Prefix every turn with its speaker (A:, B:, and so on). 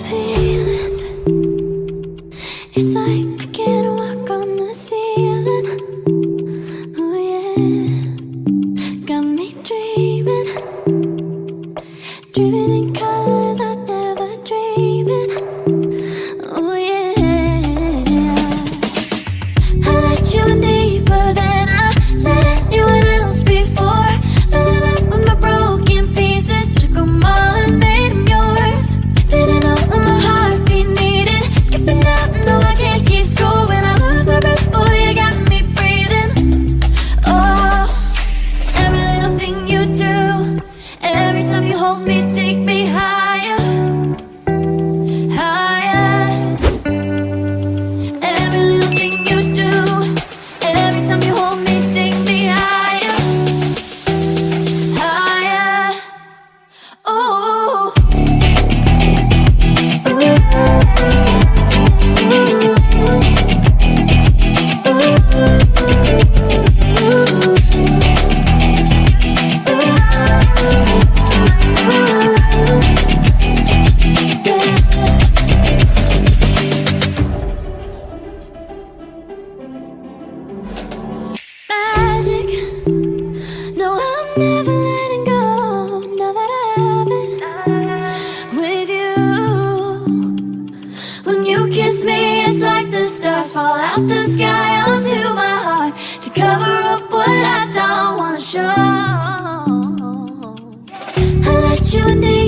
A: Feelings, it's like I can't walk on the ceiling. Oh yeah, got me dreaming, dreaming in colors I never dreamed in. Oh yeah, I let you in deeper than I let anyone else before. Fell in love with my broken pieces, took them all and made them yours. Didn't know my heartbeat needed skipping out, no I can't keep score. When I lose my breath, boy, you got me breathing. Oh, every little thing you do, every time you hold me, take me higher, higher. Every little thing you do, every time you hold me, take me higher, higher. Oh. Magic, no, I'm never letting go. Now that I have it with you, when you kiss me, it's like the stars fall out the sky onto my heart to cover up what I don't wanna show. I let you in the